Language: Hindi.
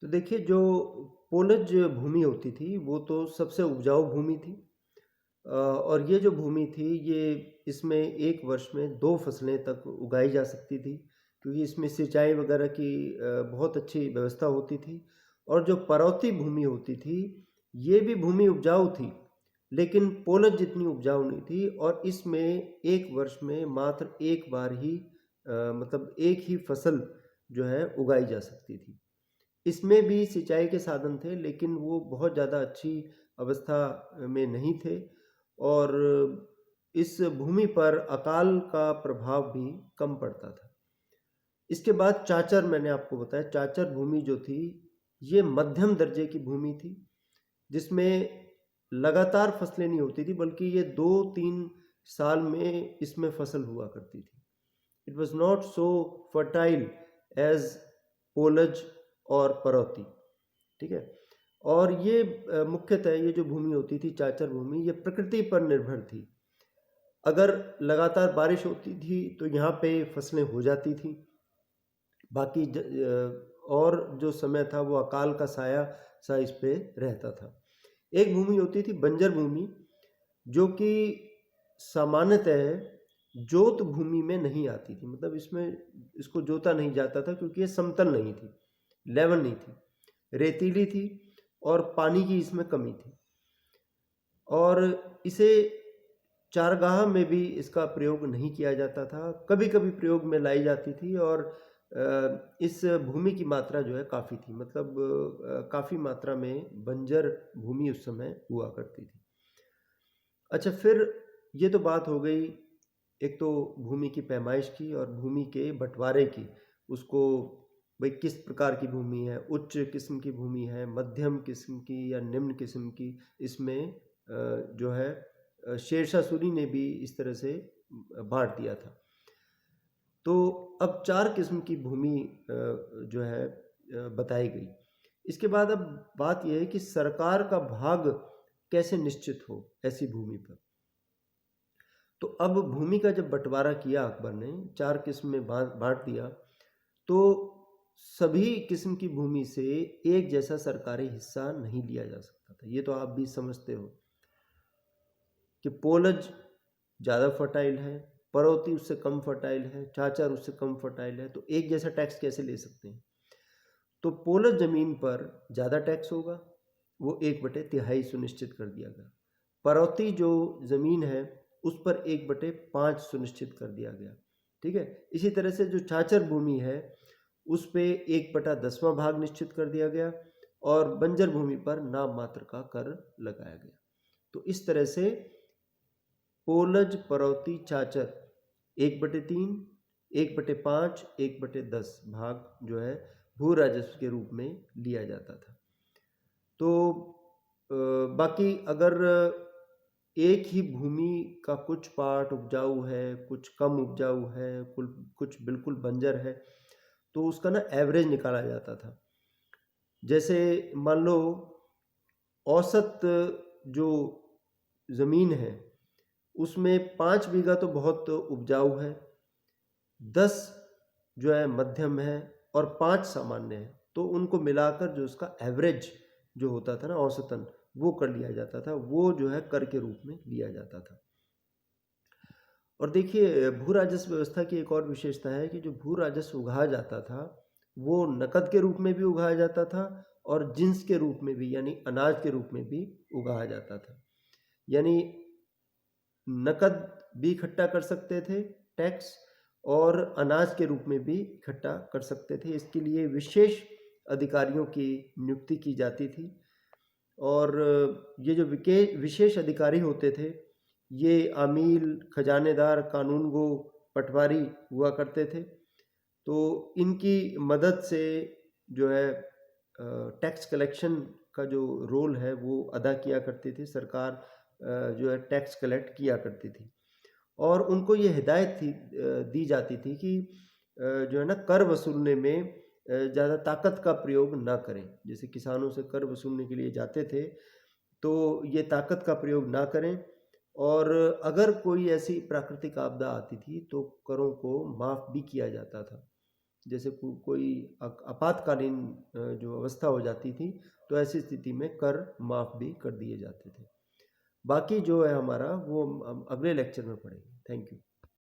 तो देखिए, जो पोलज भूमि होती थी वो तो सबसे उपजाऊ भूमि थी। और ये जो भूमि थी ये इसमें एक वर्ष में 2 फसलें तक उगाई जा सकती थी, क्योंकि इसमें सिंचाई वगैरह की बहुत अच्छी व्यवस्था होती थी। और जो पर्वतीय भूमि होती थी, ये भी भूमि उपजाऊ थी, लेकिन पोलज जितनी उपजाऊ नहीं थी। और इसमें एक वर्ष में मात्र एक बार ही मतलब एक ही फसल जो है उगाई जा सकती थी। इसमें भी सिंचाई के साधन थे, लेकिन वो बहुत ज़्यादा अच्छी अवस्था में नहीं थे। और इस भूमि पर अकाल का प्रभाव भी कम पड़ता था। इसके बाद चाचर, मैंने आपको बताया, चाचर भूमि जो थी ये मध्यम दर्जे की भूमि थी, जिसमें लगातार फसलें नहीं होती थी, बल्कि ये 2-3 साल में इसमें फसल हुआ करती थी। It was not so fertile as पोलज और परौती। ठीक है। और ये मुख्यतः ये जो भूमि होती थी, चाचर भूमि, ये प्रकृति पर निर्भर थी। अगर लगातार बारिश होती थी तो यहाँ पे फसलें हो जाती थी। बाकी और जो समय था वो अकाल का साया सा इस पे रहता था। एक भूमि होती थी बंजर भूमि, जो कि सामान्यतः जोत भूमि में नहीं आती थी। मतलब इसमें इसको जोता नहीं जाता था, क्योंकि ये समतल नहीं थी, लेवल नहीं थी, रेतीली थी और पानी की इसमें कमी थी। और इसे चारागाह में भी इसका प्रयोग नहीं किया जाता था, कभी कभी प्रयोग में लाई जाती थी। और इस भूमि की मात्रा जो है काफ़ी थी, मतलब काफ़ी मात्रा में बंजर भूमि उस समय हुआ करती थी। अच्छा, फिर ये तो बात हो गई एक तो भूमि की पैमाइश की और भूमि के बंटवारे की। उसको भाई किस प्रकार की भूमि है, उच्च किस्म की भूमि है, मध्यम किस्म की या निम्न किस्म की, इसमें जो है शेरशाह सूरी ने भी इस तरह से बांट दिया था। तो अब 4 किस्म की भूमि जो है बताई गई। इसके बाद अब बात यह है कि सरकार का भाग कैसे निश्चित हो ऐसी भूमि पर। तो अब भूमि का जब बंटवारा किया अकबर ने, 4 किस्म में बांट दिया, तो सभी किस्म की भूमि से एक जैसा सरकारी हिस्सा नहीं लिया जा सकता था। ये तो आप भी समझते हो कि पोलज ज़्यादा फर्टाइल है, परौती उससे कम फर्टाइल है, चाचर उससे कम फर्टाइल है, तो एक जैसा टैक्स कैसे ले सकते हैं। तो पोलज ज़मीन पर ज़्यादा टैक्स होगा, वो 1/3 सुनिश्चित कर दिया गया। परौती जो ज़मीन है उस पर 1/5 सुनिश्चित कर दिया गया। ठीक है। इसी तरह से जो चाचर भूमि है उस पे 1/10वां भाग निश्चित कर दिया गया, और बंजर भूमि पर नाम मात्र का कर लगाया गया। तो इस तरह से पोलज, परौती, चाचर 1/3, 1/5, 1/10 भाग जो है भू राजस्व के रूप में लिया जाता था। तो बाकी अगर एक ही भूमि का कुछ पार्ट उपजाऊ है, कुछ कम उपजाऊ है, कुछ बिल्कुल बंजर है, तो उसका ना एवरेज निकाला जाता था। जैसे मान लो औसत जो ज़मीन है उसमें 5 बीघा तो बहुत उपजाऊ है, 10 जो है मध्यम है और 5 सामान्य है। तो उनको मिलाकर जो उसका एवरेज जो होता था ना, औसतन, वो कर लिया जाता था। वो जो है कर के रूप में लिया जाता था। और देखिए, भू राजस्व व्यवस्था की एक और विशेषता है कि जो भू राजस्व उगाया जाता था वो नकद के रूप में भी उगाया जाता था और जिन्स के रूप में भी, यानी अनाज के रूप में भी उगाया जाता था। यानी नकद भी इकट्ठा कर सकते थे टैक्स, और अनाज के रूप में भी इकट्ठा कर सकते थे। इसके लिए विशेष अधिकारियों की नियुक्ति की जाती थी। और ये जो विशेष अधिकारी होते थे, ये आमील, खजानेदार, कानूनगो, पटवारी हुआ करते थे। तो इनकी मदद से जो है टैक्स कलेक्शन का जो रोल है वो अदा किया करती थी सरकार। जो है टैक्स कलेक्ट किया करती थी, और उनको ये हिदायत थी दी जाती थी कि जो है ना, कर वसूलने में ज़्यादा ताकत का प्रयोग ना करें। जैसे किसानों से कर वसूलने के लिए जाते थे तो ये ताकत का प्रयोग ना करें। और अगर कोई ऐसी प्राकृतिक आपदा आती थी तो करों को माफ़ भी किया जाता था। जैसे कोई आपातकालीन जो अवस्था हो जाती थी, तो ऐसी स्थिति में कर माफ़ भी कर दिए जाते थे। बाकी जो है हमारा वो हम अगले लेक्चर में पढ़ेंगे। Thank you.